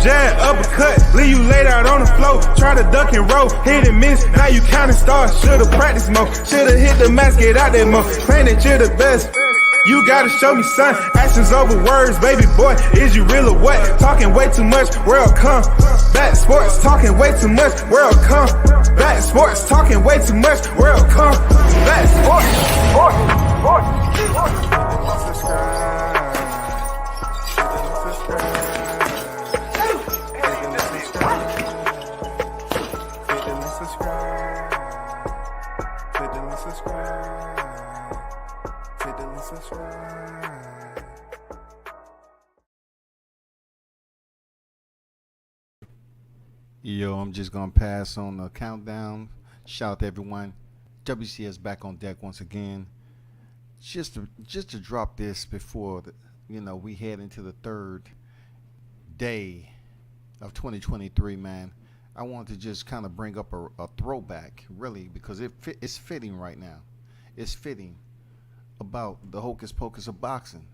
jab, uppercut, leave you laid out on the floor. Try to duck and roll, hit and miss, now you counting stars. Should've practiced more, should've hit the mask, get out there more. Claim that you're the best. You gotta show me, son. Actions over words, baby boy. Is you real or what? Talking way too much, world come. Back sports, talking way too much, world come. Back sports, talking way too much, world come. Back sports, Yo, I'm just gonna pass on the countdown. Shout out to everyone. WCS back on deck once again. Just to drop this before we head into the third day of 2023, man. I want to just kind of bring up a throwback, really, because it's fitting right now. It's fitting about the Hocus Pocus of boxing.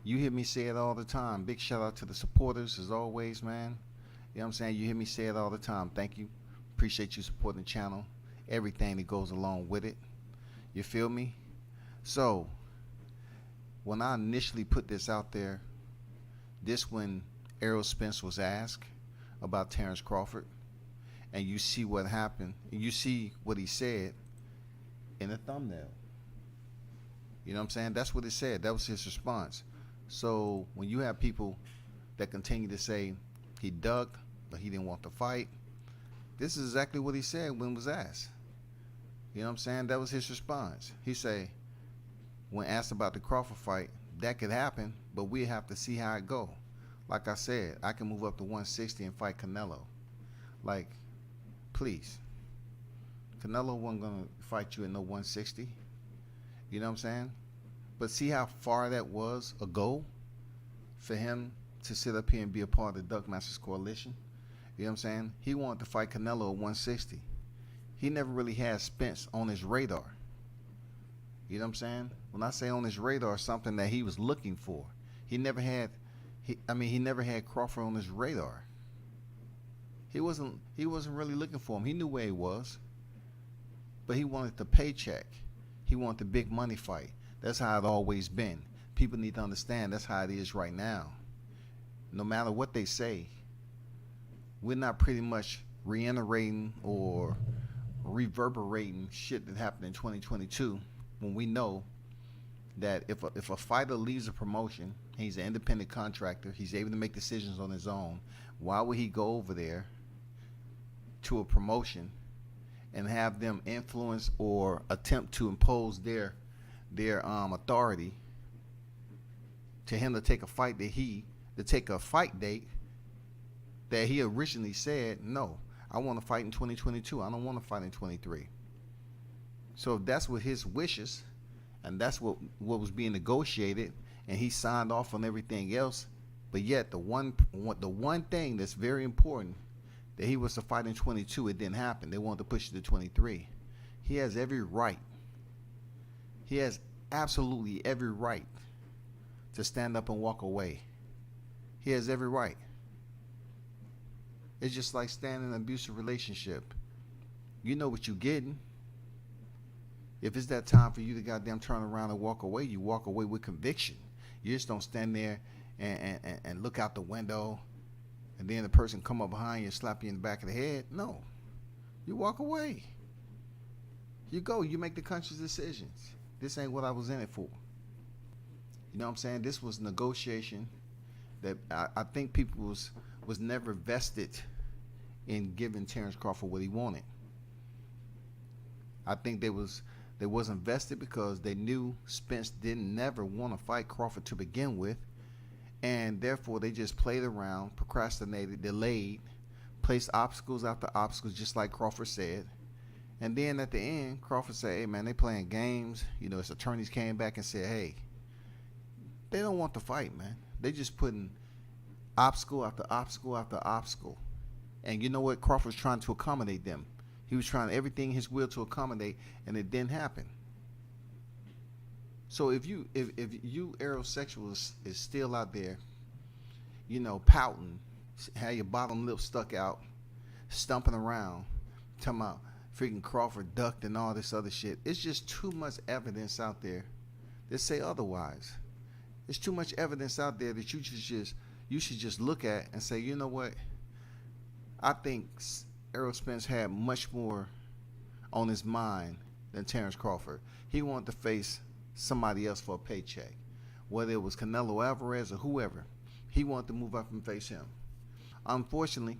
You hear me say it all the time. Big shout out to the supporters as always, man. You know what I'm saying? You hear me say it all the time. Thank you. Appreciate you supporting the channel. Everything that goes along with it. You feel me? So, when I initially put this out there, when Errol Spence was asked about Terrence Crawford, and you see what happened, and you see what he said in the thumbnail. You know what I'm saying? That's what it said. That was his response. So, when you have people that continue to say, he ducked, but he didn't want to fight. This is exactly what he said when was asked. You know what I'm saying? That was his response. He say, when asked about the Crawford fight, that could happen, but we have to see how it go. Like I said, I can move up to 160 and fight Canelo. Like, please. Canelo wasn't going to fight you at no 160. You know what I'm saying? But see how far that was ago for him to sit up here and be a part of the Duck Masters Coalition. You know what I'm saying? He wanted to fight Canelo at 160. He never really had Spence on his radar. You know what I'm saying? When I say on his radar, something that he was looking for. He never had Crawford on his radar. He wasn't really looking for him. He knew where he was. But he wanted the paycheck. He wanted the big money fight. That's how it always been. People need to understand that's how it is right now. No matter what they say, we're not pretty much reiterating or reverberating shit that happened in 2022 when we know that if a fighter leaves a promotion, he's an independent contractor, he's able to make decisions on his own, why would he go over there to a promotion and have them influence or attempt to impose their authority to him to take a fight take a fight date that he originally said, no, I want to fight in 2022. I don't want to fight in 23. So if that's what his wishes, and that's what was being negotiated, and he signed off on everything else, but yet the one thing that's very important, that he was to fight in 22, it didn't happen. They wanted to push it to 23. He has every right. He has absolutely every right to stand up and walk away. He has every right. It's just like staying in an abusive relationship. You know what you're getting. If it's that time for you to goddamn turn around and walk away, you walk away with conviction. You just don't stand there and look out the window and then the person come up behind you and slap you in the back of the head. No. You walk away. You go. You make the conscious decisions. This ain't what I was in it for. You know what I'm saying? This was negotiation that I think people was never vested in giving Terrence Crawford what he wanted. I think they wasn't vested because they knew Spence didn't never want to fight Crawford to begin with, and therefore they just played around, procrastinated, delayed, placed obstacles after obstacles, just like Crawford said. And then at the end, Crawford said, hey man, they playing games. You know, his attorneys came back and said, hey, they don't want the fight, man. They just putting obstacle after obstacle after obstacle. And you know what? Crawford's trying to accommodate them. He was trying everything in his will to accommodate, and it didn't happen. So if you aerosexual is still out there, you know, pouting, Have your bottom lip stuck out, stumping around, talking about freaking Crawford ducked and all this other shit. It's just too much evidence out there that say otherwise. There's too much evidence out there that you should just look at and say, you know what? I think Errol Spence had much more on his mind than Terrence Crawford. He wanted to face somebody else for a paycheck, whether it was Canelo Alvarez or whoever. He wanted to move up and face him. Unfortunately,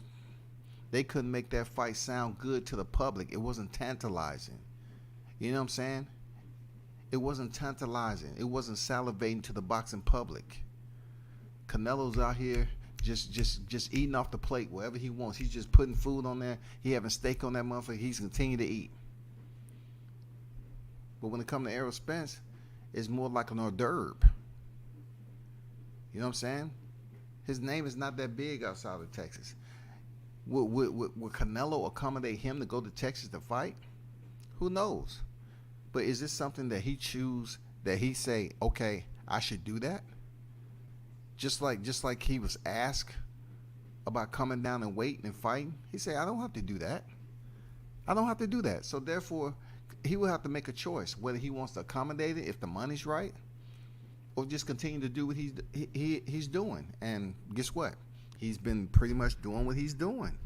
they couldn't make that fight sound good to the public. It wasn't tantalizing. You know what I'm saying? It wasn't tantalizing. It wasn't salivating to the boxing public. Canelo's out here just eating off the plate wherever he wants. He's just putting food on there. He having steak on that motherfucker. He's continuing to eat. But when it comes to Errol Spence, it's more like an hors d'oeuvre. You know what I'm saying? His name is not that big outside of Texas. Would Canelo accommodate him to go to Texas to fight? Who knows? But is this something that he choose, that he say, okay, I should do that? Just like he was asked about coming down and waiting and fighting. He said, I don't have to do that. I don't have to do that. So therefore, he will have to make a choice whether he wants to accommodate it if the money's right, or just continue to do what he's doing. And guess what? He's been pretty much doing what he's doing.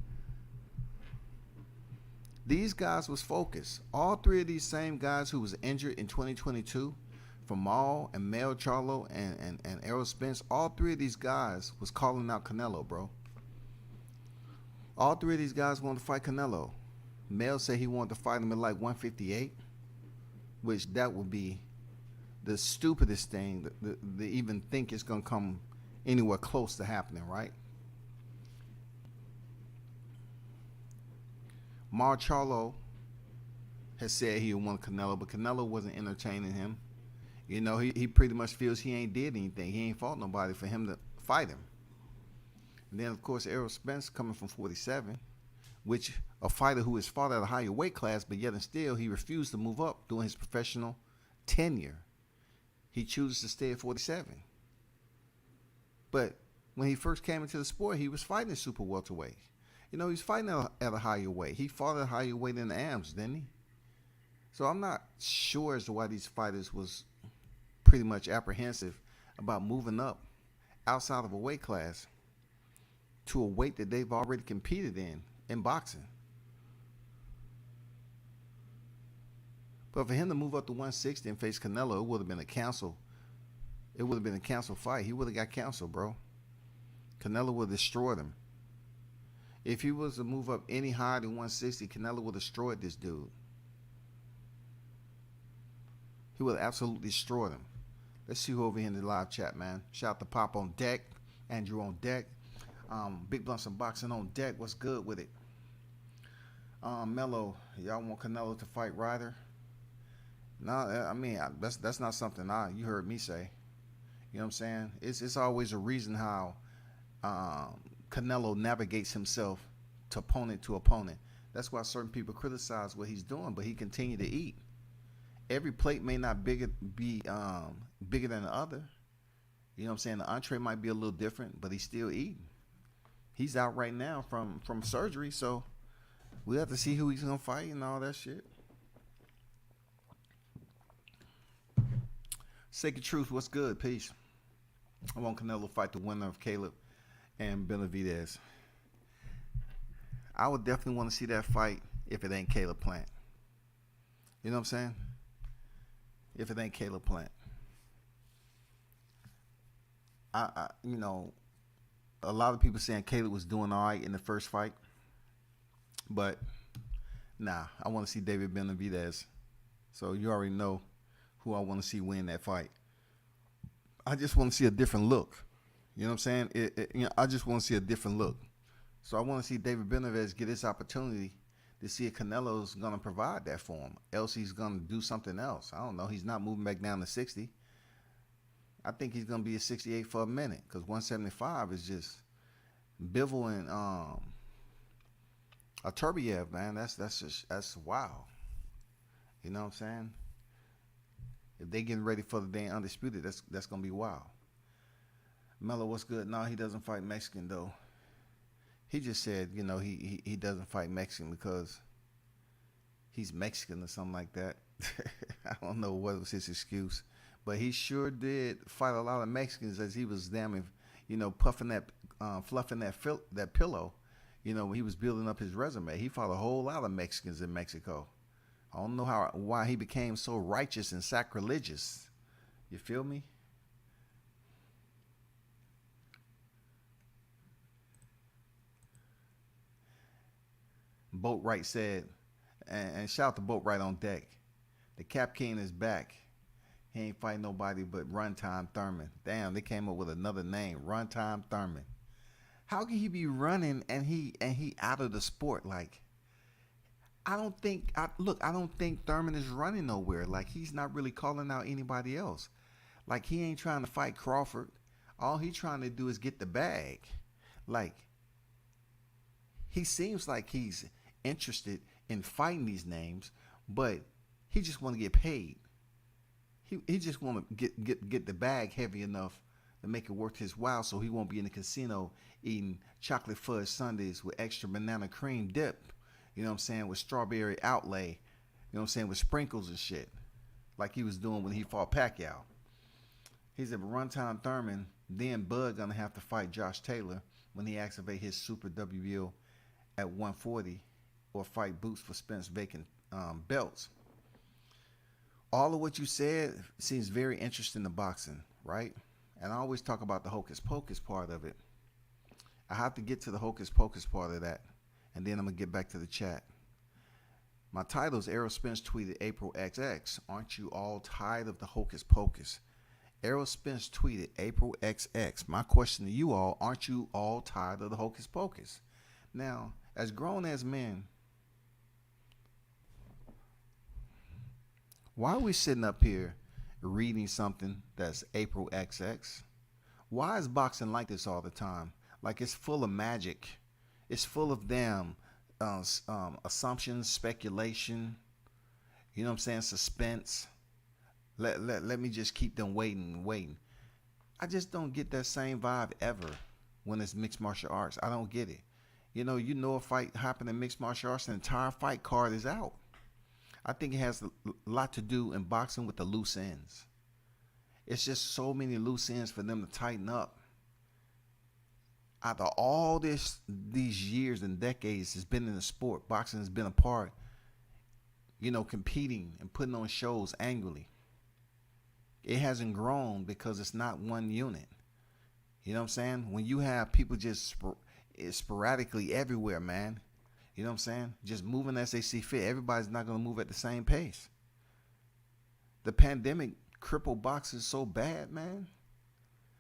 These guys was focused. All three of these same guys who was injured in 2022, from Maul and Mel Charlo and Errol Spence, all three of these guys was calling out Canelo, bro. All three of these guys wanted to fight Canelo. Mel said he wanted to fight him at like 158, which that would be the stupidest thing to even think it's going to come anywhere close to happening, right? Mar Charlo has said he wanted Canelo, but Canelo wasn't entertaining him. You know, he pretty much feels he ain't did anything. He ain't fought nobody for him to fight him. And then, of course, Errol Spence coming from 47, which a fighter who has fought at a higher weight class, but yet and still he refused to move up during his professional tenure. He chooses to stay at 47. But when he first came into the sport, he was fighting super welterweight. You know, he's fighting at a higher weight. He fought at a higher weight in the AMs, didn't he? So I'm not sure as to why these fighters was pretty much apprehensive about moving up outside of a weight class to a weight that they've already competed in boxing. But for him to move up to 160 and face Canelo, it would have been a cancel. It would have been a cancel fight. He would have got canceled, bro. Canelo would have destroyed him. If he was to move up any higher than 160, Canelo would have destroyed this dude. He would have absolutely destroyed him. Let's see who over here in the live chat, man. Shout out to Pop on deck. Andrew on deck. Big Blunts and Boxing on deck. What's good with it? Mello, y'all want Canelo to fight Ryder? No, I mean, that's not something you heard me say. You know what I'm saying? It's always a reason how Canelo navigates himself to opponent. That's why certain people criticize what he's doing, but he continued to eat. Every plate may not be bigger than the other. You know what I'm saying? The entree might be a little different, but he's still eating. He's out right now from surgery, so we have to see who he's gonna fight and all that shit. Sacred Truth, what's good? Peace. I want Canelo to fight the winner of Caleb and Benavidez. I would definitely want to see that fight if it ain't Caleb Plant. You know what I'm saying? If it ain't Caleb Plant. You know, a lot of people saying Caleb was doing all right in the first fight. But, nah, I want to see David Benavidez. So you already know who I want to see win that fight. I just want to see a different look. You know what I'm saying? I just want to see a different look. So I want to see David Benavidez get this opportunity to see if Canelo's going to provide that for him. Else he's going to do something else. I don't know. He's not moving back down to 60. I think he's going to be at 68 for a minute because 175 is just Bivol and a Turbiev, man. That's wow. You know what I'm saying? If they getting ready for the day undisputed, that's gonna be wild. Mello, what's good? No, he doesn't fight Mexican though. he just said, he doesn't fight Mexican because he's Mexican or something like that. I don't know what was his excuse, but he sure did fight a lot of Mexicans as he was puffing that, fluffing that pillow. When he was building up his resume, he fought a whole lot of Mexicans in Mexico. I don't know why he became so righteous and sacrilegious. You feel me? Boatwright said, and shout out to Boatwright on deck. The Cap King is back. He ain't fighting nobody but Runtime Thurman. Damn, they came up with another name, Runtime Thurman. How can he be running and he out of the sport? Like, I don't think Thurman is running nowhere. Like, he's not really calling out anybody else. Like, he ain't trying to fight Crawford. All he trying to do is get the bag. Like, he seems like he's interested in fighting these names, but he just want to get paid. He just want to get the bag heavy enough to make it worth his while, so he won't be in the casino eating chocolate fudge sundaes with extra banana cream dip. You know what I'm saying? With strawberry outlay. You know what I'm saying? With sprinkles and shit, like he was doing when he fought Pacquiao. He said, Runtime Thurman, then Bud gonna have to fight Josh Taylor when he activate his Super WBO at 140, or fight Boots for Spence vacant belts. All of what you said seems very interesting to boxing, right? And I always talk about the Hocus Pocus part of it. I have to get to the Hocus Pocus part of that, and then I'm going to get back to the chat. My title is Errol Spence tweeted April XX. Aren't you all tired of the Hocus Pocus? Errol Spence tweeted April XX. My question to you all, aren't you all tired of the Hocus Pocus? Now, as grown as men, why are we sitting up here reading something that's April XX? Why is boxing like this all the time? Like, it's full of magic. It's full of damn assumptions, speculation. You know what I'm saying? Suspense. Let me just keep them waiting. I just don't get that same vibe ever when it's mixed martial arts. I don't get it. A fight happened in mixed martial arts, the entire fight card is out. I think it has a lot to do in boxing with the loose ends. It's just so many loose ends for them to tighten up. After all these years and decades has been in the sport, boxing has been a part, competing and putting on shows annually. It hasn't grown because it's not one unit. You know what I'm saying? When you have people just sporadically everywhere, man. You know what I'm saying? Just moving as they see fit. Everybody's not going to move at the same pace. The pandemic crippled boxing so bad, man.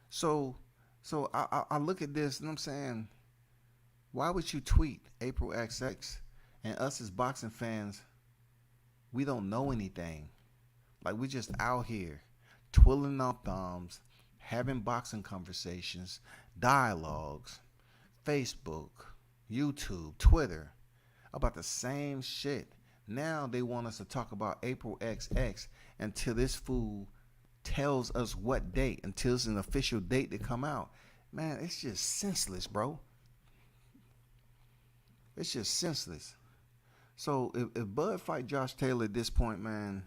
So I look at this and I'm saying, why would you tweet April XX? And us as boxing fans, we don't know anything. Like, we just out here twiddling our thumbs, having boxing conversations, dialogues, Facebook, YouTube, Twitter, about the same shit. Now they want us to talk about April XX until this fool tells us what date, until it's an official date to come out. Man, it's just senseless, bro. It's just senseless. So if Bud fight Josh Taylor at this point, man,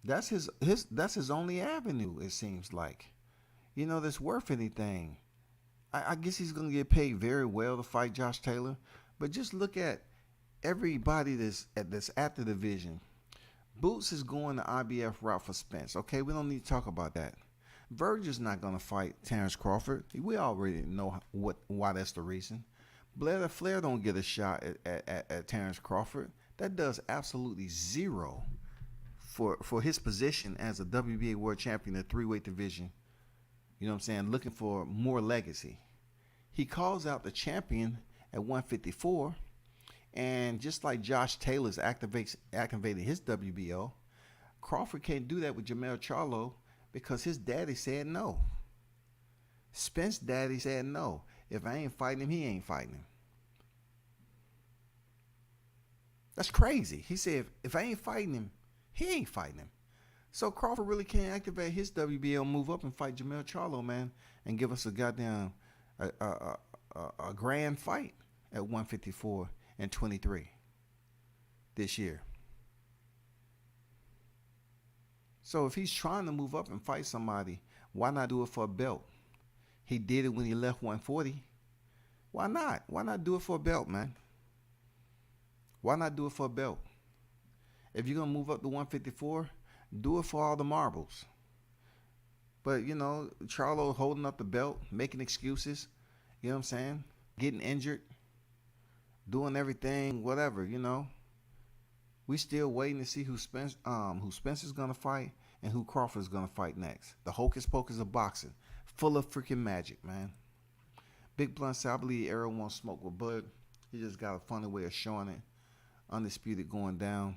that's his only avenue, it seems like. That's worth anything. I guess he's going to get paid very well to fight Josh Taylor. But just look at everybody that's at the division. Boots is going the IBF route for Spence. Okay, we don't need to talk about that. Virgil's not going to fight Terrence Crawford. We already know why that's the reason. Blair Flair don't get a shot at Terrence Crawford. That does absolutely zero for his position as a WBA world champion in the 3-weight division. You know what I'm saying? Looking for more legacy. He calls out the champion at 154. And just like Josh Taylor's activated his WBO, Crawford can't do that with Jermell Charlo because his daddy said no. Spence daddy said no. If I ain't fighting him, he ain't fighting him. That's crazy. He said if I ain't fighting him, he ain't fighting him. So Crawford really can't activate his WBO, move up and fight Jermell Charlo, man, and give us a goddamn a grand fight at 154 and 23 this year. So if he's trying to move up and fight somebody, why not do it for a belt? He did it when he left 140. Why not? Why not do it for a belt, man? Why not do it for a belt? If you're going to move up to 154, do it for all the marbles. But, you know, Charlo holding up the belt, making excuses, you know what I'm saying? Getting injured, doing everything, whatever, you know. We still waiting to see who Spencer's going to fight and who Crawford's going to fight next. The Hocus Pocus of boxing, full of freaking magic, man. Big Blunt said, I believe Errol won't smoke with Bud. He just got a funny way of showing it. Undisputed going down.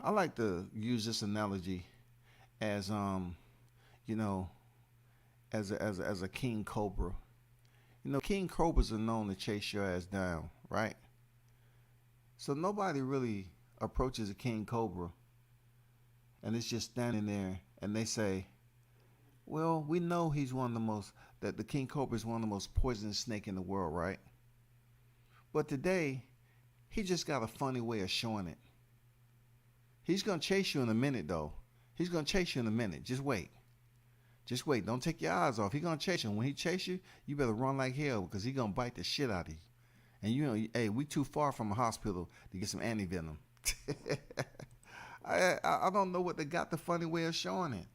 I like to use this analogy as you know, as a king cobra. You know, king cobras are known to chase your ass down, right? So nobody really approaches a king cobra and it's just standing there and they say, well, we know he's one of the most, that the king cobra is one of the most poisonous snake in the world, right? But today, he just got a funny way of showing it. He's going to chase you in a minute, though. He's going to chase you in a minute. Just wait. Just wait. Don't take your eyes off. He's going to chase you. When he chase you, you better run like hell because he's going to bite the shit out of you. And, you know, hey, we too far from a hospital to get some antivenom. I don't know what they got the funny way of showing it.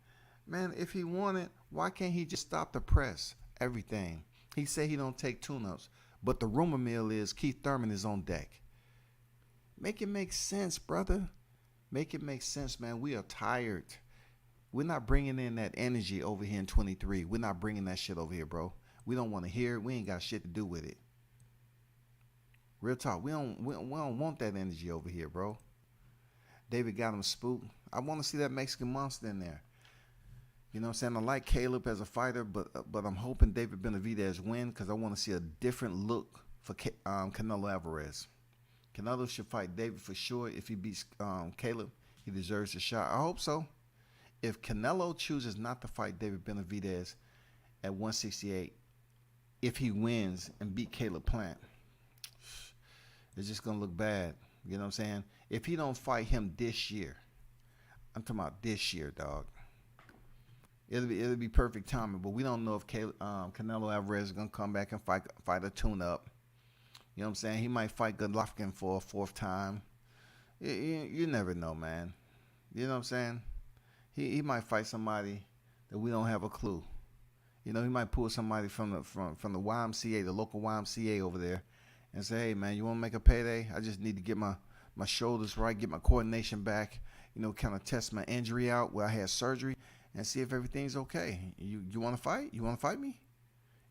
Man, if he wanted, why can't he just stop the press? Everything. He said he don't take tune-ups. But the rumor mill is Keith Thurman is on deck. Make it make sense, brother. Make it make sense, man. We are tired. We're not bringing in that energy over here in 23. We're not bringing that shit over here, bro. We don't want to hear it. We ain't got shit to do with it. Real talk. We don't want that energy over here, bro. David got him spooked. I want to see that Mexican monster in there. You know what I'm saying? I like Caleb as a fighter, but I'm hoping David Benavidez win because I want to see a different look for Canelo Alvarez. Canelo should fight David for sure. If he beats Caleb, he deserves a shot. I hope so. If Canelo chooses not to fight David Benavidez at 168, if he wins and beat Caleb Plant, it's just going to look bad. You know what I'm saying? If he don't fight him this year, I'm talking about this year, dog. It'll be perfect timing, but we don't know if Canelo Alvarez is going to come back and fight a tune-up. You know what I'm saying? He might fight Golovkin for a fourth time. You never know, man. You know what I'm saying? He might fight somebody that we don't have a clue. You know, he might pull somebody from the YMCA, the local YMCA over there, and say, hey, man, you want to make a payday? I just need to get my shoulders right, get my coordination back, you know, kind of test my injury out where I had surgery and see if everything's okay. You want to fight? You want to fight me?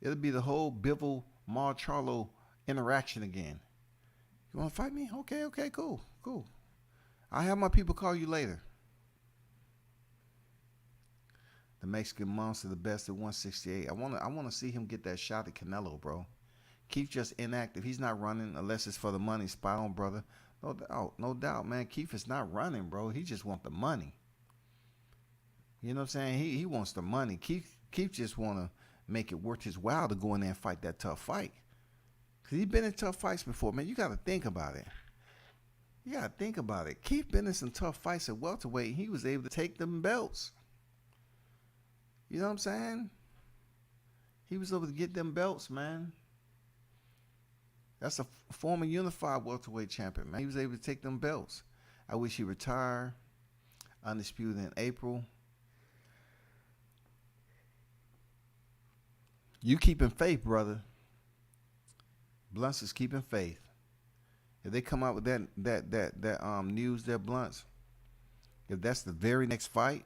It'll be the whole Bivol Mar Charlo interaction again. You want to fight me? Okay, cool. I'll have my people call you later. The Mexican monster, the best at 168. I want to see him get that shot at Canelo, bro. Keith just inactive. He's not running unless it's for the money. Spot on, brother. No doubt, man. Keith is not running, bro. He just wants the money. You know what I'm saying? He wants the money. Keith just want to make it worth his while to go in there and fight that tough fight. Because he's been in tough fights before, man. You got to think about it. Keith been in some tough fights at welterweight. He was able to take them belts. You know what I'm saying? He was able to get them belts, man. That's a former unified welterweight champion, man. He was able to take them belts. I wish he retired. Undisputed in April. You keeping faith, brother. Blunts is keeping faith. If they come out with that news, that Blunts, if that's the very next fight,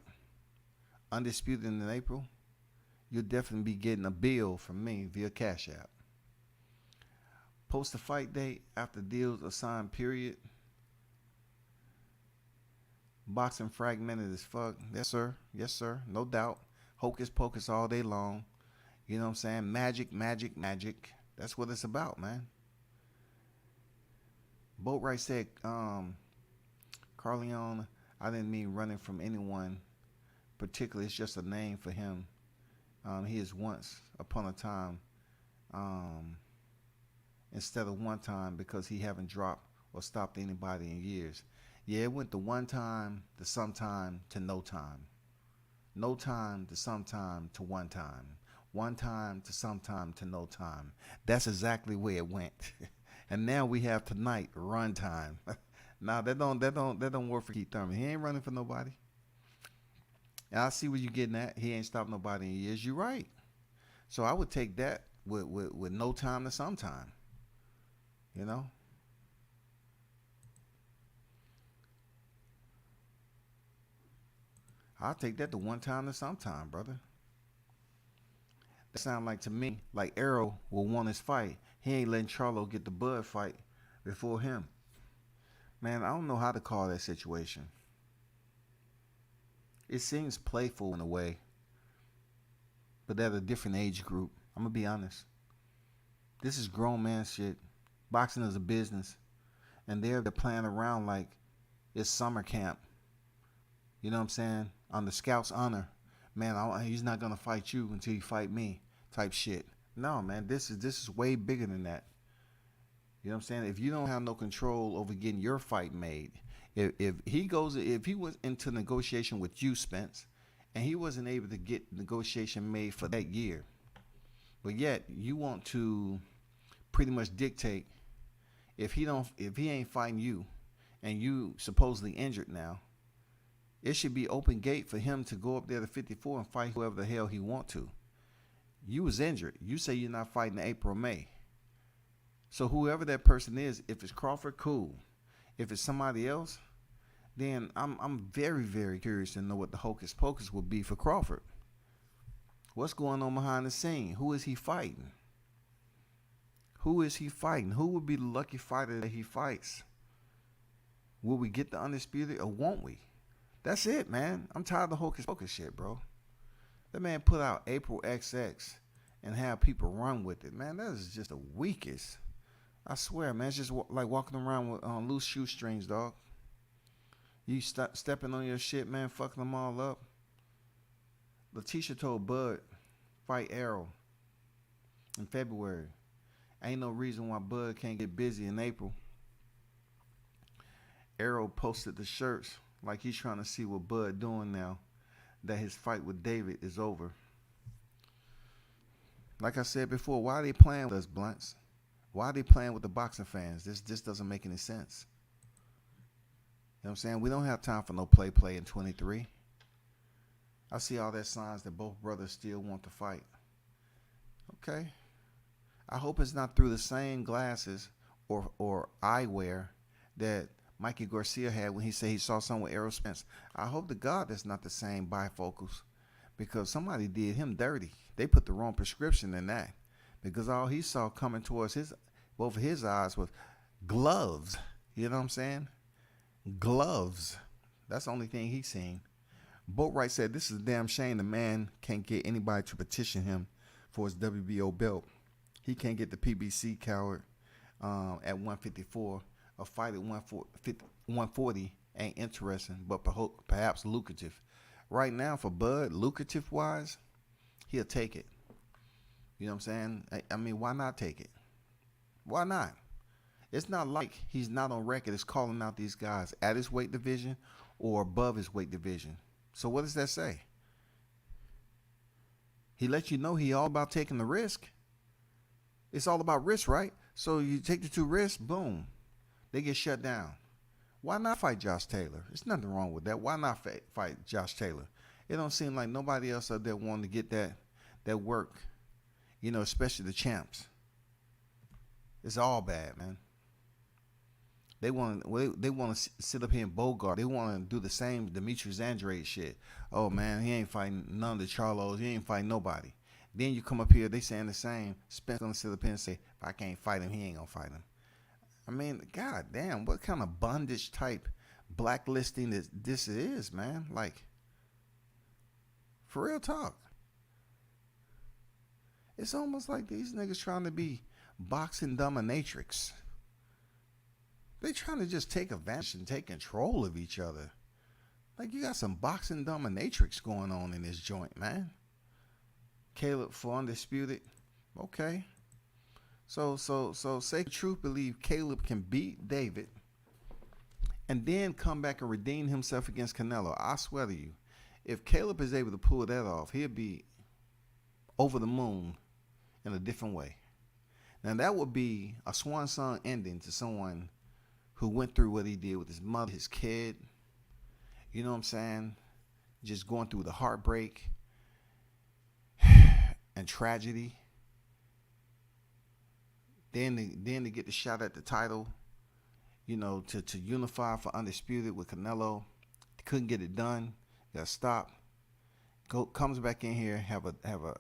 undisputed in April, you'll definitely be getting a bill from me via Cash App. Post the fight date after deals assigned, period. Boxing fragmented as fuck. Yes, sir. No doubt. Hocus Pocus all day long. You know what I'm saying? Magic. That's what it's about, man. Boatwright said, Carleone, I didn't mean running from anyone particularly. It's just a name for him. He is once upon a time um, instead of one time because he haven't dropped or stopped anybody in years. Yeah, it went to one time to sometime to no time. No time to sometime to one time. One time to sometime to no time. That's exactly where it went. And now we have tonight run time. Nah, that don't work for Keith Thurman. He ain't running for nobody. And I see what you're getting at. He ain't stopped nobody in years. You're right. So I would take that with no time to sometime. You know? I'll take that to one time to sometime, brother. That sound like to me like Errol will want his fight. He ain't letting Charlo get the Bud fight before him. Man, I don't know how to call that situation. It seems playful in a way, but at a different age group. I'm gonna be honest. This is grown man shit. Boxing is a business, and they're playing around like it's summer camp. You know what I'm saying? On the scout's honor, man, he's not gonna fight you until you fight me, type shit. No, man, this is way bigger than that. You know what I'm saying? If you don't have no control over getting your fight made, if he was into negotiation with you, Spence, and he wasn't able to get negotiation made for that year, but yet you want to pretty much dictate if he ain't fighting you, and you supposedly injured now, it should be open gate for him to go up there to 54 and fight whoever the hell he want to. You was injured. You say you're not fighting in April, May. So whoever that person is, if it's Crawford, cool. If it's somebody else, then I'm very, very curious to know what the hocus pocus would be for Crawford. What's going on behind the scene? Who is he fighting? Who is he fighting? Who would be the lucky fighter that he fights? Will we get the undisputed or won't we? That's it, man. I'm tired of the hocus pocus shit, bro. That man put out April XX and have people run with it, man. That is just the weakest. I swear, man. It's just like walking around with loose shoestrings, dog. You stepping on your shit, man, fucking them all up. Letitia told Bud, fight Errol in February. Ain't no reason why Bud can't get busy in April. Errol posted the shirts like he's trying to see what Bud doing now that his fight with David is over. Like I said before, why are they playing with us, blunts? Why are they playing with the boxing fans? This doesn't make any sense. You know what I'm saying? We don't have time for no play in 23. I see all that signs that both brothers still want to fight. Okay. I hope it's not through the same glasses or eyewear that Mikey Garcia had when he said he saw someone with Errol Spence. I hope to God that's not the same bifocals, because somebody did him dirty. They put the wrong prescription in that, because all he saw coming towards both of his eyes was gloves. You know what I'm saying? Gloves. That's the only thing he's seen. Boatwright said this is a damn shame the man can't get anybody to petition him for his WBO belt. He can't get the PBC coward at 154. A fight at 140 ain't interesting, but perhaps lucrative. Right now for Bud, lucrative wise, he'll take it. You know what I'm saying? I mean, why not take it? Why not? It's not like he's not on record as calling out these guys at his weight division or above his weight division. So what does that say? He let you know he all about taking the risk. It's all about risk, right? So you take the two risks, boom. They get shut down. Why not fight Josh Taylor? There's nothing wrong with that. Why not fight Josh Taylor? It don't seem like nobody else out there wanting to get that work, you know, especially the champs. It's all bad, man. They want to sit up here and Bogart. They want to do the same Demetrius Andrade shit. Oh man, he ain't fighting none of the Charlos. He ain't fighting nobody. Then you come up here, they saying the same. Spence gonna sit up here and say, if I can't fight him, he ain't gonna fight him. I mean, god damn, what kind of bondage type blacklisting this is, man? Like, for real talk. It's almost like these niggas trying to be boxing dominatrix. They trying to just take advantage and take control of each other. Like, you got some boxing dominatrix going on in this joint, man. Caleb for undisputed. Okay. So say truth believe Caleb can beat David and then come back and redeem himself against Canelo. I swear to you, if Caleb is able to pull that off, he'll be over the moon in a different way. Now that would be a swan song ending to someone who went through what he did with his mother, his kid. You know what I'm saying? Just going through the heartbreak and tragedy. Then to get the shot at the title, you know, to unify for undisputed with Canelo. Couldn't get it done. Got stopped. Comes back in here, have a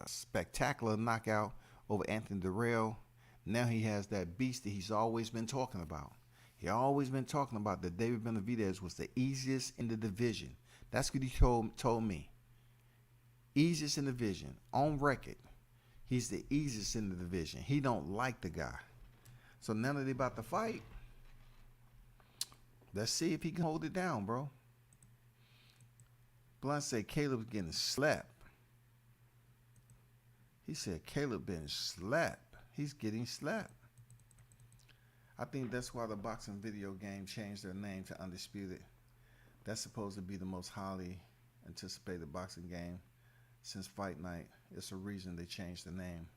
spectacular knockout over Anthony Durrell. Now he has that beast that he's always been talking about. He always been talking about that David Benavidez was the easiest in the division. That's what he told me. Easiest in the division. On record, he's the easiest in the division. He don't like the guy. So now that they about to fight, let's see if he can hold it down, bro. Blunt said Caleb's getting slapped. He said Caleb been slapped. He's getting slapped. I think that's why the boxing video game changed their name to Undisputed. That's supposed to be the most highly anticipated boxing game since Fight Night. It's a reason they changed the name.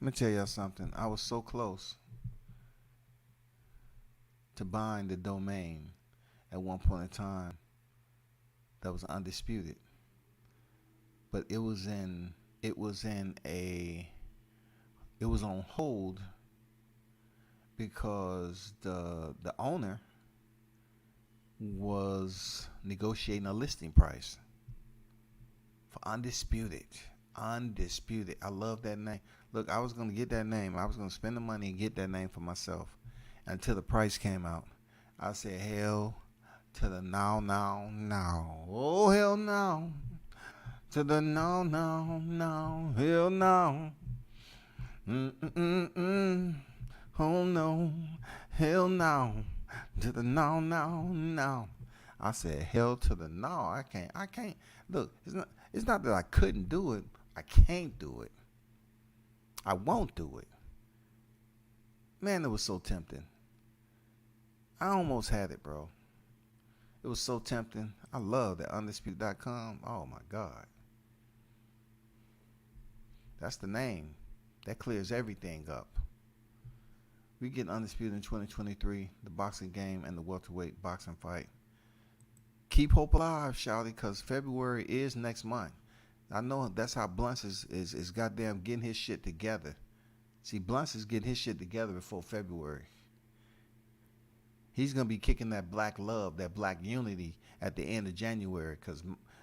Let me tell y'all something. I was so close to buying the domain at one point in time that was Undisputed. But it was on hold because the owner was negotiating a listing price for Undisputed. Undisputed. I love that name. Look, I was going to get that name. I was going to spend the money and get that name for myself. Until the price came out, I said, hell to the no. Oh, hell no. To the no. Hell no. Oh, no. Hell no. To the no. I said, hell to the no. I can't. Look, it's not that I couldn't do it. I can't do it. I won't do it. Man, it was so tempting. I almost had it, bro. It was so tempting. I love that undisputed.com. Oh my God. That's the name. That clears everything up. We get Undisputed in 2023, the boxing game and the welterweight boxing fight. Keep hope alive, shawty, because February is next month. I know that's how Blunts is goddamn getting his shit together. See, Blunts is getting his shit together before February. He's going to be kicking that black love, that black unity at the end of January. Because,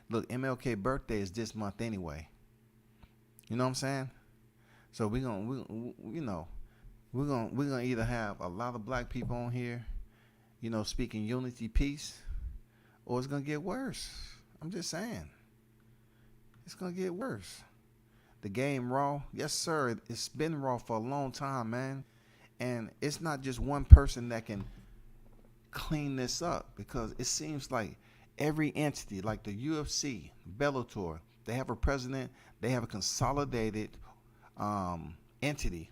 look, MLK birthday is this month anyway. You know what I'm saying? So we're gonna either have a lot of black people on here, you know, speaking unity, peace, or it's going to get worse. I'm just saying. It's going to get worse. The game raw. Yes, sir. It's been raw for a long time, man. And it's not just one person that can clean this up, because it seems like every entity, like the UFC, Bellator, they have a president, they have a consolidated entity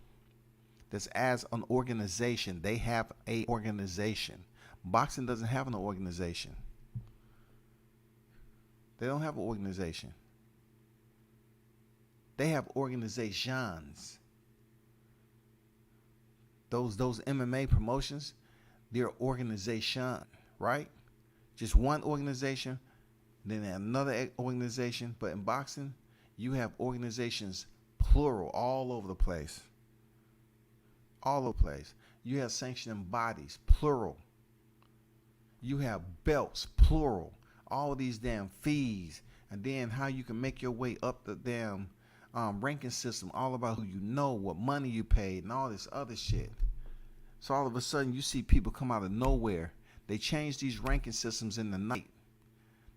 that's as an organization. They have a organization. Boxing doesn't have an organization. They don't have an organization. They have organizations. Those MMA promotions, they're organization, right? Just one organization, then another organization. But in boxing, you have organizations, plural, all over the place. All over the place. You have sanctioning bodies, plural. You have belts, plural. All these damn fees. And then how you can make your way up the damn ranking system, all about who you know, what money you paid, and all this other shit. So all of a sudden, you see people come out of nowhere. They change these ranking systems in the night.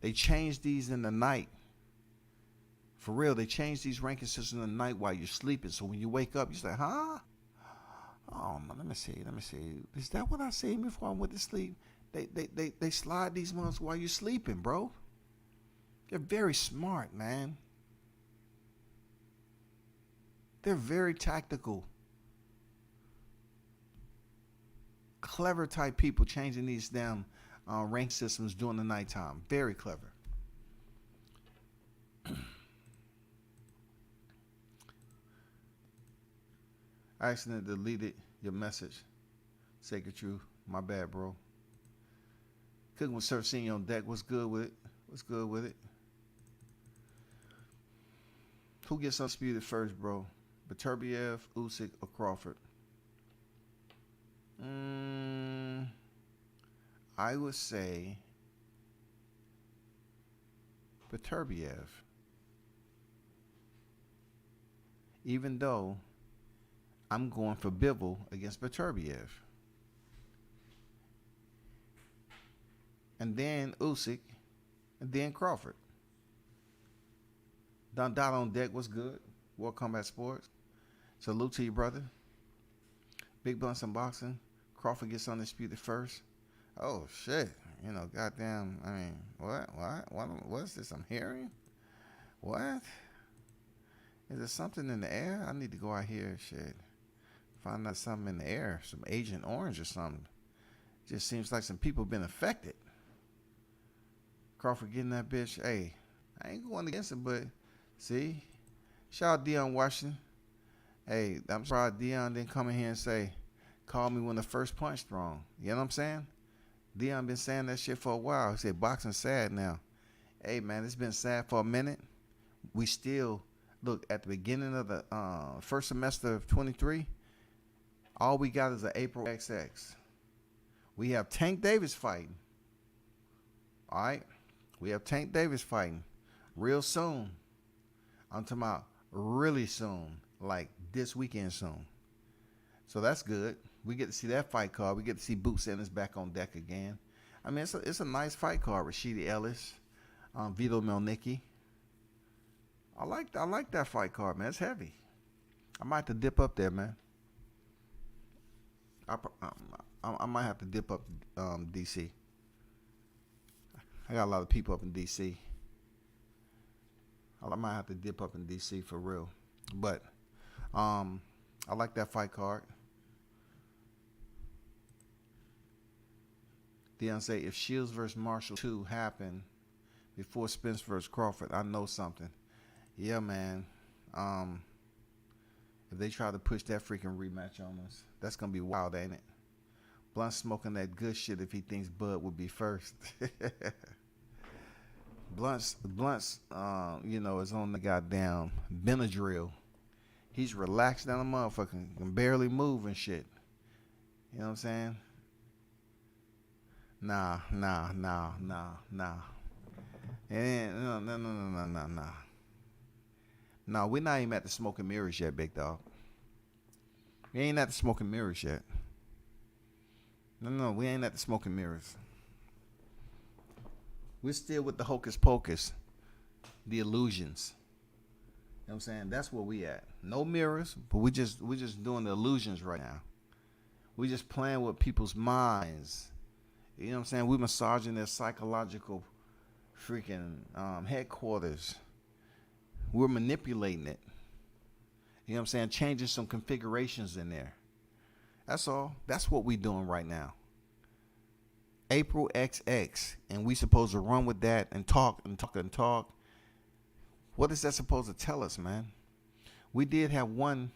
They change these in the night. For real, they change these ranking systems in the night while you're sleeping. So when you wake up, you say, huh? Oh, man, let me see. Is that what I seen before I went to sleep? They slide these ones while you're sleeping, bro. They're very smart, man. They're very tactical, clever type people changing these damn rank systems during the nighttime. Very clever. I accidentally deleted your message. Sacred Truth. My bad, bro. Cooking with Surf Senior on deck. What's good with it? What's good with it? Who gets undisputed first, bro? Beterbiev, Usyk, or Crawford? I would say Beterbiev. Even though I'm going for Bivol against Beterbiev. And then Usyk, and then Crawford. Don Dot on deck, what's good? World Combat Sports. Salute to you, brother. Big Blunts Unboxing. Crawford gets undisputed first. Oh, shit. You know, goddamn, I mean, what is this I'm hearing? What? Is there something in the air? I need to go out here, shit. Find out something in the air. Some Agent Orange or something. Just seems like some people been affected. Crawford getting that bitch. Hey, I ain't going against it, but see? Shout out Deion Washington. Hey, I'm surprised Deion didn't come in here and say, call me when the first punch thrown. You know what I'm saying? Deion been saying that shit for a while. He said boxing's sad now. Hey, man, it's been sad for a minute. We still, look, at the beginning of the first semester of 23, all we got is an April XX. We have Tank Davis fighting. All right? We have Tank Davis fighting real soon. I'm talking about really soon, like this weekend soon. So that's good. We get to see that fight card. We get to see Boots Ennis back on deck again. I mean, it's a nice fight card. Rashidi Ellis, Vito Melnicki. I like that fight card, man. It's heavy. I might have to dip up there, man. I might have to dip up DC. I got a lot of people up in DC. I might have to dip up in DC for real. But I like that fight card. Deion say, if Shields versus Marshall 2 happened before Spence versus Crawford, I know something. Yeah, man. If they try to push that freaking rematch on us, that's going to be wild, ain't it? Blunt's smoking that good shit if he thinks Bud would be first. Blunt's, you know, is on the goddamn Benadryl. He's relaxed down the motherfucker, can barely move and shit. You know what I'm saying? Nah. No. No, we're not even at the smoke and mirrors yet, big dog. We ain't at the smoke and mirrors yet. No, we ain't at the smoke and mirrors. We're still with the Hocus Pocus, the illusions. You know what I'm saying? That's where we at. No mirrors, but we just doing the illusions right now. We just playing with people's minds. You know what I'm saying? We massaging their psychological freaking headquarters. We're manipulating it. You know what I'm saying? Changing some configurations in there. That's all. That's what we doing right now. April XX, and we supposed to run with that and talk. What is that supposed to tell us, man? We did have one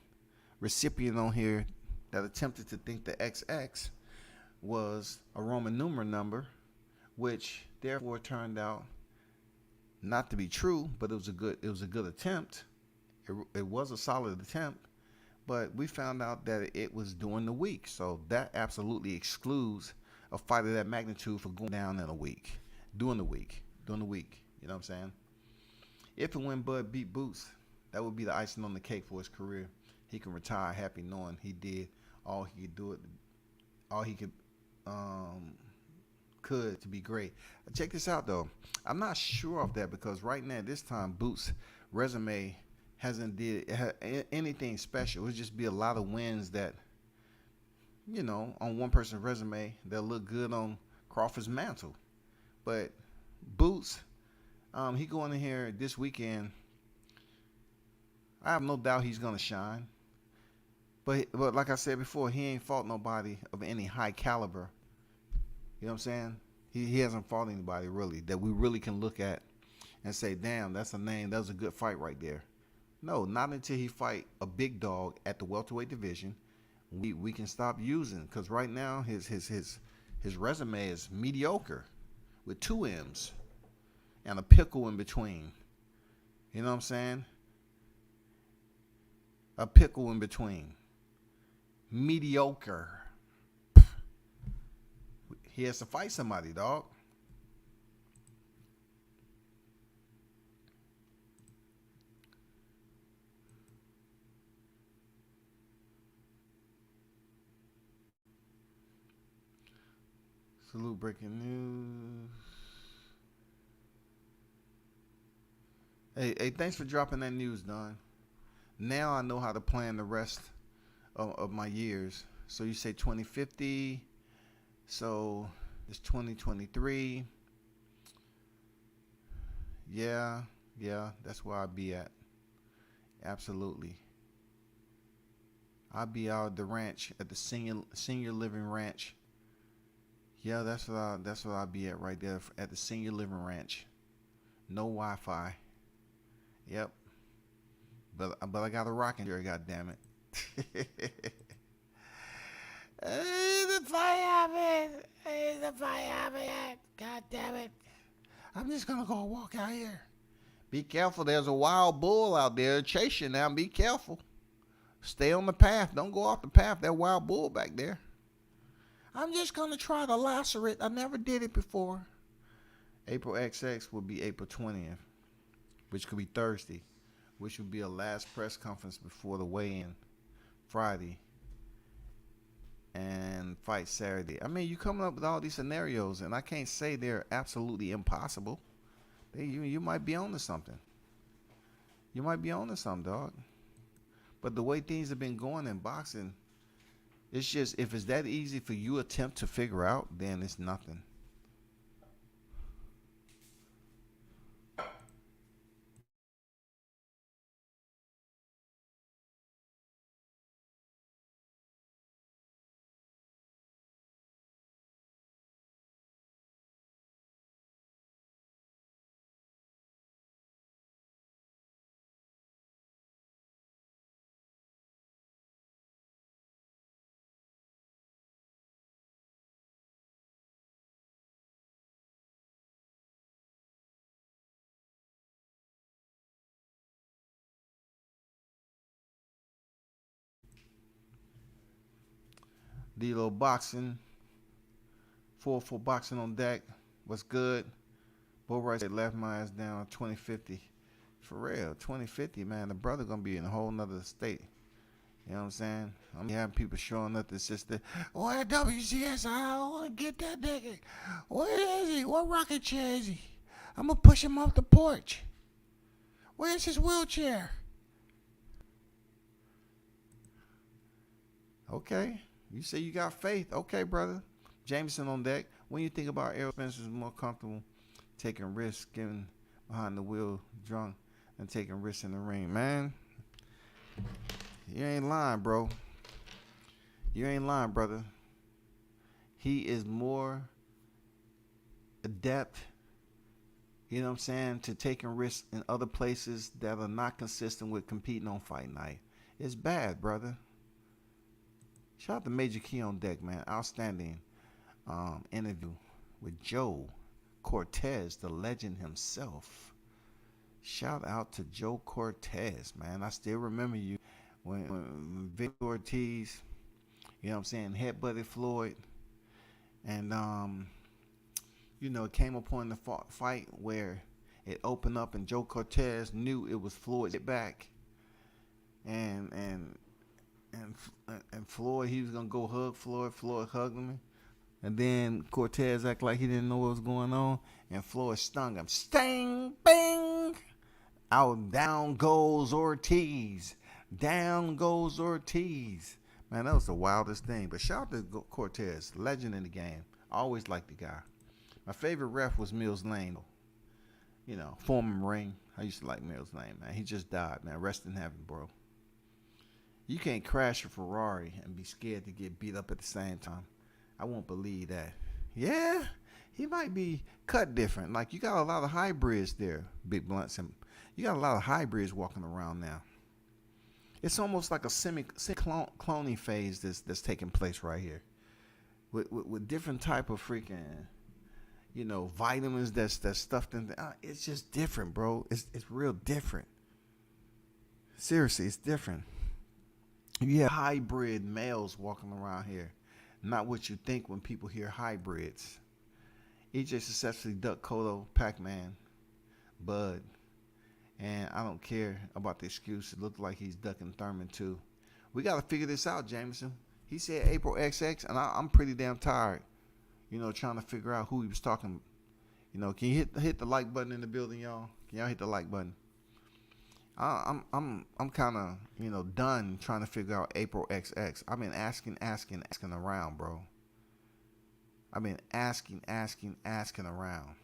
recipient on here that attempted to think the XX was a Roman numeral number, which therefore turned out not to be true, but it was a good attempt. It was a solid attempt, but we found out that it was during the week, so that absolutely excludes a fight of that magnitude for going down in a week, during the week. You know what I'm saying? If and when Bud beat Boots, that would be the icing on the cake for his career. He can retire happy knowing he did all he could do it, all he could to be great. Check this out though. I'm not sure of that because right now, this time, Boots' resume hasn't did anything special. It'll just be a lot of wins that, you know, on one person's resume, they'll look good on Crawford's mantle. But Boots, he going in here this weekend. I have no doubt he's gonna shine. But like I said before, he ain't fought nobody of any high caliber. You know what I'm saying? He hasn't fought anybody really that we really can look at and say, damn, that's a name. That was a good fight right there. No, not until he fight a big dog at the welterweight division. We can stop using, because right now his resume is mediocre with two M's and a pickle in between. You know what I'm saying? A pickle in between. Mediocre. He has to fight somebody, dog. Salute breaking news. Hey, thanks for dropping that news, Don. Now I know how to plan the rest of my years. So you say 2050. So it's 2023. Yeah, that's where I'll be at. Absolutely. I'll be out at the ranch, at the senior living ranch. Yeah, that's what I'll be at right there, at the senior living ranch. No Wi-Fi. Yep. But I got a rocking chair, goddammit. Hey, the fireman! Hey, the fireman! God damn it! I'm just gonna go walk out here. Be careful. There's a wild bull out there chasing now. Be careful. Stay on the path. Don't go off the path. That wild bull back there. I'm just gonna try to lasso it. I never did it before. April XX will be April 20th, which could be Thursday, which would be a last press conference before the weigh-in Friday. And fight Saturday. I mean, you coming up with all these scenarios, and I can't say they're absolutely impossible. You might be on to something. You might be on to something, dog. But the way things have been going in boxing, it's just, if it's that easy for you to attempt to figure out, then it's nothing. D-Lo Boxing, 4-4 Boxing on deck. What's good? Bo Rice left my ass down 2050. For real, 2050, man. The brother gonna be in a whole nother state. You know what I'm saying? I'm having people showing up that's just the, where WCS? I want to get that nigga. Where is he? What rocket chair is he? I'm gonna push him off the porch. Where's his wheelchair? Okay. You say you got faith. Okay, brother. Jameson on deck. When you think about Errol Spence is more comfortable taking risks, getting behind the wheel drunk, and taking risks in the ring, man. You ain't lying, bro. You ain't lying, brother. He is more adept, you know what I'm saying, to taking risks in other places that are not consistent with competing on fight night. It's bad, brother. Shout out to Major Key on deck, man. Outstanding interview with Joe Cortez, the legend himself. Shout out to Joe Cortez, man. I still remember you when Victor Ortiz, you know what I'm saying, headbutted Floyd. And, you know, it came upon the fight where it opened up and Joe Cortez knew it was Floyd's back. And Floyd, he was going to go hug Floyd. Floyd hugged him. And then Cortez acted like he didn't know what was going on. And Floyd stung him. Sting, bing. Out, down goes Ortiz. Down goes Ortiz. Man, that was the wildest thing. But shout out to Cortez, legend in the game. I always liked the guy. My favorite ref was Mills Lane. You know, former ring. I used to like Meryl's name, man. He just died, man. Rest in heaven, bro. You can't crash a Ferrari and be scared to get beat up at the same time. I won't believe that. Yeah, he might be cut different. Like, you got a lot of hybrids there, Big Blunts, and you got a lot of hybrids walking around now. It's almost like a semi-cloning phase that's taking place right here, with different type of freaking, vitamins that's stuffed in there. It's just different, bro. It's real different. Seriously, it's different. You have hybrid males walking around here. Not what you think when people hear hybrids. EJ successfully ducked Kodo, Pac-Man, Bud. And I don't care about the excuse. It looked like he's ducking Thurman too. We got to figure this out, Jameson. He said April XX, and I'm pretty damn tired, trying to figure out who he was talking. Can you hit the like button in the building, y'all? Can y'all hit the like button? I'm kind of done trying to figure out April XX. I've been asking around, bro. I've been asking around.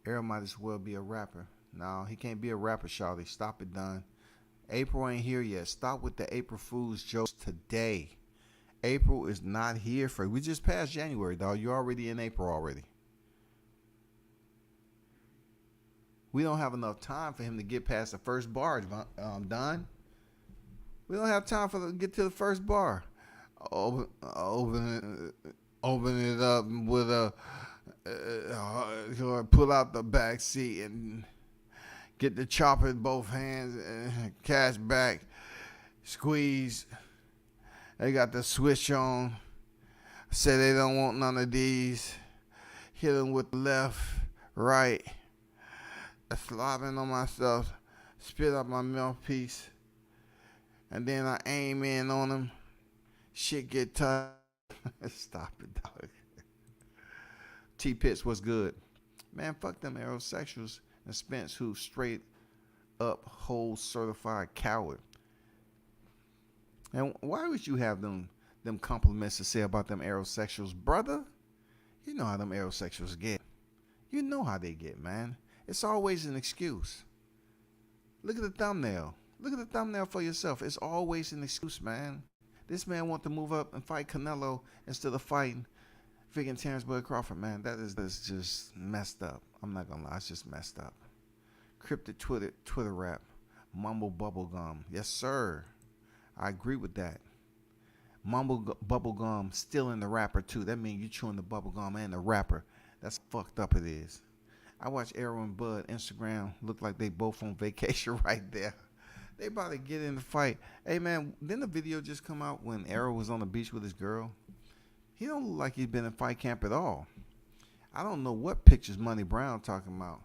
Errol might as well be a rapper. No, he can't be a rapper, Shawty. Stop it, done. April ain't here yet. Stop with the April Fool's jokes today. April is not here for. We just passed January, dog. You're already in April already. We don't have enough time for him to get past the first bar, Don. We don't have time to get to the first bar. Open it up with a pull out the back seat and get the chopper in both hands and cash back, squeeze. They got the switch on. Say they don't want none of these. Hit them with the left, right. Slobbing on myself, spit out my mouthpiece, and then I aim in on them. Shit get tough. Stop it, dog. T-Pitts, what's good? Man, fuck them aerosexuals and Spence, who straight up whole certified coward. And why would you have them compliments to say about them aerosexuals, brother? You know how them aerosexuals get. You know how they get, man. It's always an excuse. Look at the thumbnail. Look at the thumbnail for yourself. It's always an excuse, man. This man want to move up and fight Canelo instead of fighting freaking Terrence Bud Crawford, man. That is just messed up. I'm not gonna lie, it's just messed up. Cryptic Twitter rap. Mumble bubblegum. Yes, sir. I agree with that. Mumble bubblegum still in the rapper too. That means you chewing the bubblegum and the rapper. That's fucked up it is. I watch Errol and Bud Instagram. Look like they both on vacation right there. They about to get in the fight. Hey man, didn't the video just come out when Errol was on the beach with his girl? He don't look like he's been in fight camp at all. I don't know what pictures Money Brown talking about.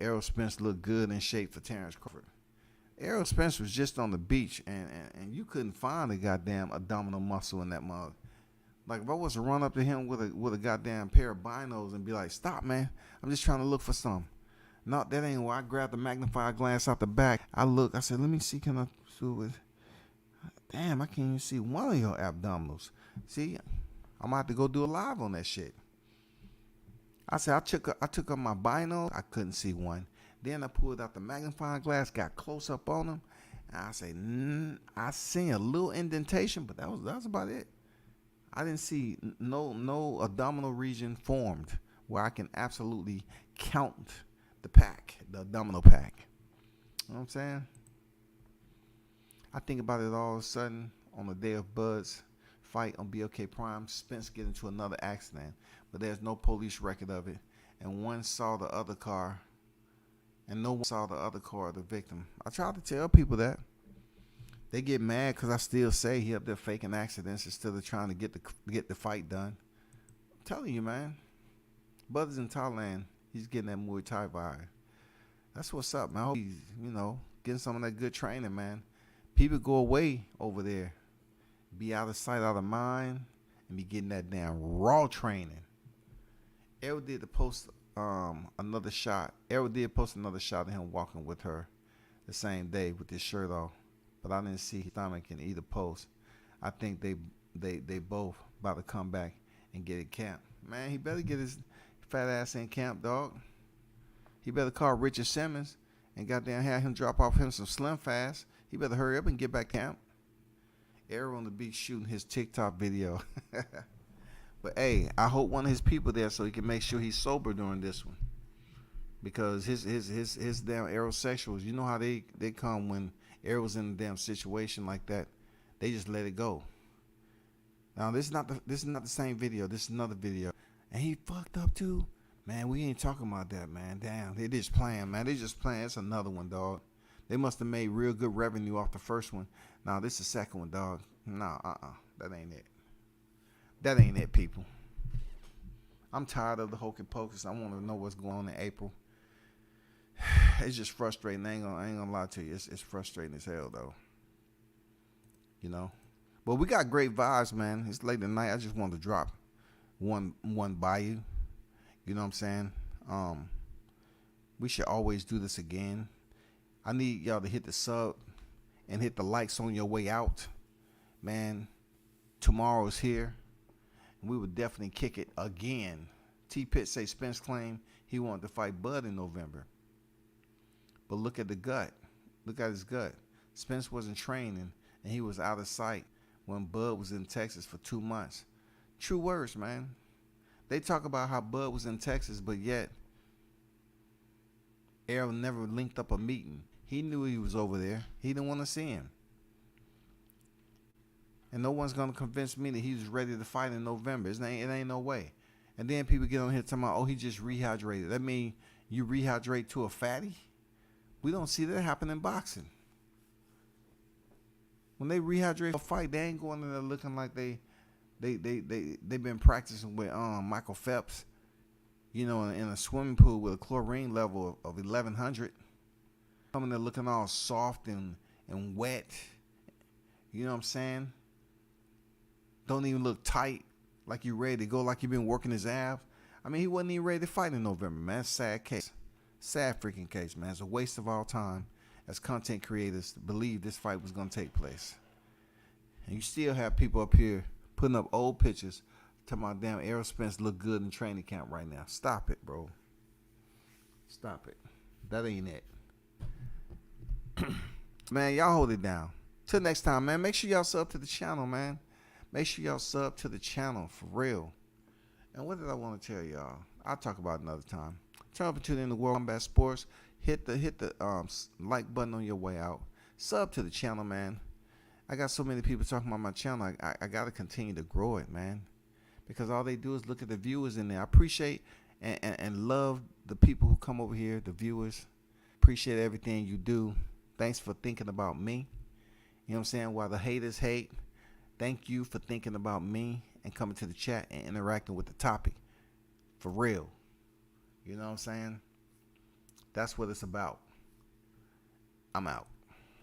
Errol Spence looked good in shape for Terrence Crawford. Errol Spence was just on the beach and you couldn't find a goddamn abdominal muscle in that mug. Like, if I was to run up to him with a goddamn pair of binos and be like, stop, man, I'm just trying to look for something. No, that ain't why. I grabbed the magnifying glass out the back. I said, let me see, can I do it? Damn, I can't even see one of your abdominals. See, I'm about to go do a live on that shit. I said, I took up my bino. I couldn't see one. Then I pulled out the magnifying glass, got close up on him. And I say, I seen a little indentation, but that was about it. I didn't see no abdominal region formed where I can absolutely count the abdominal pack. You know what I'm saying? I think about it all of a sudden on the day of Bud's fight on BLK Prime. Spence get into another accident, but there's no police record of it. And one saw the other car, and no one saw the other car of the victim. I try to tell people that. They get mad because I still say he up there faking accidents instead of trying to get the fight done. I'm telling you, man. Bud's in Thailand. He's getting that Muay Thai vibe. That's what's up, man. I hope he's, getting some of that good training, man. People go away over there, be out of sight, out of mind, and be getting that damn raw training. Errol did post another shot. Errol did post another shot of him walking with her the same day with his shirt off. But I didn't see his stomach in either post. I think they both about to come back and get it camped. Man, he better get his fat ass in camp, dog. He better call Richard Simmons and goddamn have him drop off him some Slim Fast. He better hurry up and get back to camp. Errol on the beach shooting his TikTok video. But hey, I hope one of his people there so he can make sure he's sober during this one. Because his damn aerosexuals, you know how they come when Errol's in a damn situation like that. They just let it go. Now this is not the same video. This is another video. And he fucked up too. Man, we ain't talking about that, man. Damn, they just playing, man. They just playing. It's another one, dog. They must have made real good revenue off the first one. Now this is the second one, dog. Nah, that ain't it. That ain't it, people. I'm tired of the Hocus Pocus. I want to know what's going on in April. It's just frustrating. I ain't gonna lie to you. It's frustrating as hell, though. You know. But we got great vibes, man. It's late at night. I just wanted to drop one by you. You know what I'm saying? We should always do this again. I need y'all to hit the sub and hit the likes on your way out. Man, tomorrow's here. And we would definitely kick it again. T-Pitt say Spence claimed he wanted to fight Bud in November. But look at the gut. Look at his gut. Spence wasn't training and he was out of sight when Bud was in Texas for 2 months. True words, man. They talk about how Bud was in Texas, but yet Errol never linked up a meeting. He knew he was over there. He didn't want to see him. And no one's going to convince me that he was ready to fight in November. It ain't no way. And then people get on here talking about, oh, he just rehydrated. That mean you rehydrate to a fatty? We don't see that happen in boxing. When they rehydrate for a fight, they ain't going in there looking like they've been practicing with Michael Phelps, you know, in a swimming pool with a chlorine level of 1100. Coming there looking all soft and wet. You know what I'm saying? Don't even look tight, like you ready to go, like you've been working his abs. I mean, he wasn't even ready to fight in November, man. It's a sad case. Sad freaking case, man. It's a waste of our time as content creators to believe this fight was going to take place. And you still have people up here putting up old pictures talking about damn Errol Spence look good in training camp right now. Stop it, bro. Stop it. That ain't it. Man, y'all hold it down. Till next time, man. Make sure y'all sub to the channel, man. Make sure y'all sub to the channel for real. And what did I want to tell y'all? I'll talk about it another time. Turn up and tune in to World Combat Sports. Hit the like button on your way out. Sub to the channel, man. I got so many people talking about my channel. I got to continue to grow it, man. Because all they do is look at the viewers in there. I appreciate and love the people who come over here, the viewers. Appreciate everything you do. Thanks for thinking about me. You know what I'm saying? While the haters hate, thank you for thinking about me and coming to the chat and interacting with the topic. For real. You know what I'm saying? That's what it's about. I'm out.